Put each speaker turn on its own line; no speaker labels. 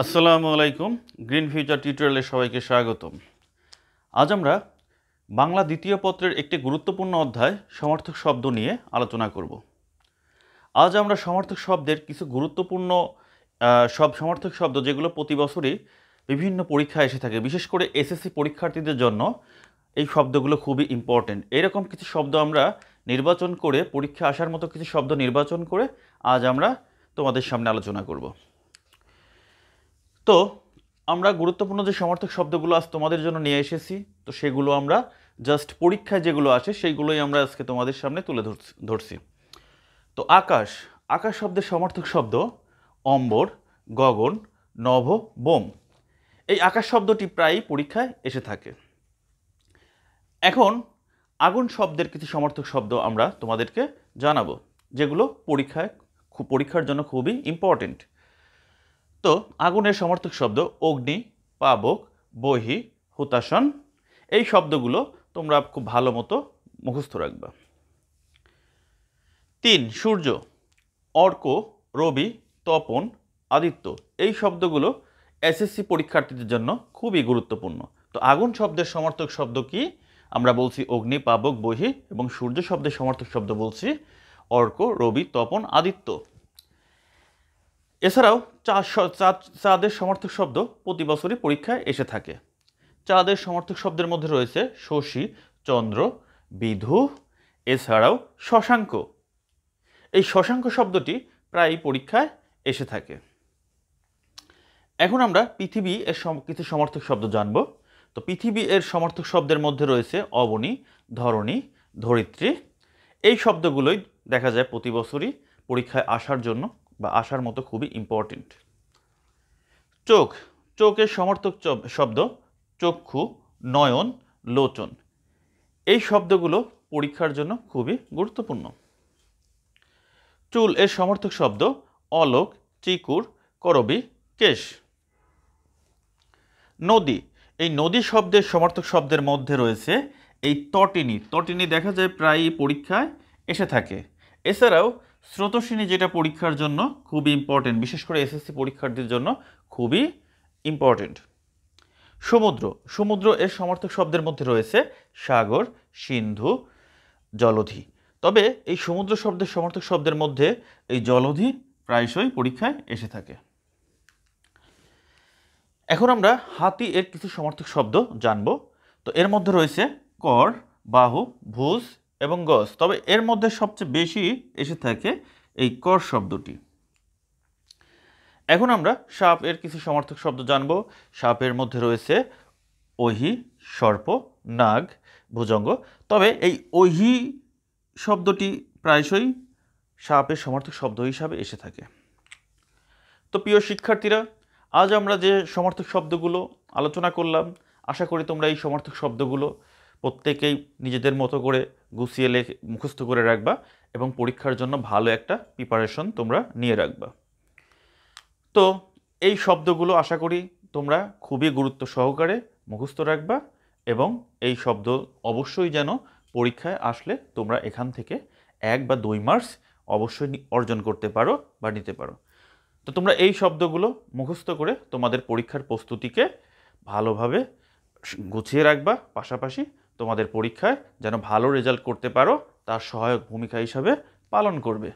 আসসালামু আলাইকুম। Green future টিউটোরিয়ালে সবাইকে স্বাগতম। আজ আমরা বাংলা দ্বিতীয় পত্রের একটি গুরুত্বপূর্ণ অধ্যায় সমার্থক শব্দ নিয়ে আলোচনা করব। আজ আমরা সমার্থক শব্দের কিছু গুরুত্বপূর্ণ সব সমার্থক শব্দ যেগুলো প্রতি বছরই বিভিন্ন পরীক্ষায় এসে থাকে, বিশেষ করে এসএসসি পরীক্ষার্থীদের জন্য এই শব্দগুলো খুবই ইম্পর্টেন্ট। এরকম কিছু শব্দ আমরা নির্বাচন করে, পরীক্ষা আসার মতো কিছু শব্দ নির্বাচন করে আজ আমরা তোমাদের সামনে আলোচনা করব। তো আমরা গুরুত্বপূর্ণ যে সমার্থক শব্দগুলো আজ তোমাদের জন্য নিয়ে এসেছি, তো সেগুলো আমরা জাস্ট পরীক্ষায় যেগুলো আসে সেইগুলোই আমরা আজকে তোমাদের সামনে তুলে ধরছি। তো আকাশ, আকাশ শব্দের সমার্থক শব্দ অম্বর, গগন, নভ, বোম। এই আকাশ শব্দটি প্রায়ই পরীক্ষায় এসে থাকে। এখন আগুন শব্দের কিছু সমার্থক শব্দ আমরা তোমাদেরকে জানাবো, যেগুলো পরীক্ষার জন্য খুবই ইম্পর্টেন্ট। তো আগুনের সমার্থক শব্দ অগ্নি, পাবক, বহি, হুতাশন। এই শব্দগুলো তোমরা খুব ভালো মতো মুখস্থ রাখবা। 3 সূর্য, অর্ক, রবি, তপন, আদিত্য। এই শব্দগুলো এসএসসি পরীক্ষার্থীদের জন্য খুবই গুরুত্বপূর্ণ। তো আগুন শব্দের সমার্থক শব্দ কি? আমরা বলছি অগ্নি, পাবক, বহি, এবং সূর্য শব্দের সমার্থক শব্দ বলছি অর্ক, রবি, তপন, আদিত্য। এছাড়াও চাঁদের সমার্থক শব্দ প্রতি বছরই পরীক্ষায় এসে থাকে। চাঁদের সমার্থক শব্দের মধ্যে রয়েছে শশী, চন্দ্র, বিধু, এছাড়াও শশাঙ্ক। এই শশাঙ্ক শব্দটি প্রায় পরীক্ষায় এসে থাকে। এখন আমরা পৃথিবী এর কিছু সমার্থক শব্দ জানব। তো পৃথিবী এর সমার্থক শব্দের মধ্যে রয়েছে অবনী, ধরণী, ধরিত্রী। এই শব্দগুলোই দেখা যায় প্রতি বছরই পরীক্ষায় আসার জন্য বা আসার মতো খুবই ইম্পর্টেন্ট। চোখ, চোখের সমার্থক শব্দ চক্ষু, নয়ন, লোচন। এই শব্দগুলো পরীক্ষার জন্য খুবই গুরুত্বপূর্ণ। চুল এর সমার্থক শব্দ অলোক, চিকুর, করবী, কেশ। নদী, এই নদী শব্দের সমার্থক শব্দের মধ্যে রয়েছে এই তটিনী। তটিনী দেখা যায় প্রায়ই পরীক্ষায় এসে থাকে। এছাড়াও স্রোতস্বিনী, যেটা পরীক্ষার জন্য খুবই ইম্পর্টেন্ট, বিশেষ করে এসএসসি পরীক্ষার্থীর জন্য খুবই ইম্পর্টেন্ট। সমুদ্র, সমুদ্র এর সমার্থক শব্দের মধ্যে রয়েছে সাগর, সিন্ধু, জলধি। তবে এই সমুদ্র শব্দের সমার্থক শব্দের মধ্যে এই জলধি প্রায়শই পরীক্ষায় এসে থাকে। এখন আমরা হাতি এর কিছু সমার্থক শব্দ জানব। তো এর মধ্যে রয়েছে কর, বাহু, ভুজ এবং গজ। তবে এর মধ্যে সবচেয়ে বেশি এসে থাকে এই কর শব্দটি। এখন আমরা সাপ এর কিছু সমার্থক শব্দ জানব। সাপের মধ্যে রয়েছে অহি, সর্প, নাগ, ভুজঙ্গ। তবে এই অহি শব্দটি প্রায়শই সাপের সমার্থক শব্দ হিসাবে এসে থাকে। তো প্রিয় শিক্ষার্থীরা, আজ আমরা যে সমার্থক শব্দগুলো আলোচনা করলাম, আশা করি তোমরা এই সমার্থক শব্দগুলো প্রত্যেকেই নিজেদের মতো করে গুছিয়ে মুখস্থ করে রাখবা এবং পরীক্ষার জন্য ভালো একটা প্রিপারেশন তোমরা নিয়ে রাখবা। তো এই শব্দগুলো আশা করি তোমরা খুবই গুরুত্ব সহকারে মুখস্থ রাখবা এবং এই শব্দ অবশ্যই যেন পরীক্ষায় আসলে তোমরা এখান থেকে 1 বা 2 মার্কস অবশ্যই অর্জন করতে পারো বা নিতে পারো। তো তোমরা এই শব্দগুলো মুখস্থ করে তোমাদের পরীক্ষার প্রস্তুতিকে ভালোভাবে গুছিয়ে রাখবা, পাশাপাশি তোমাদের পরীক্ষায় যেন ভালো রেজাল্ট করতে পারো তার সহায়ক ভূমিকা হিসাবে পালন করবে।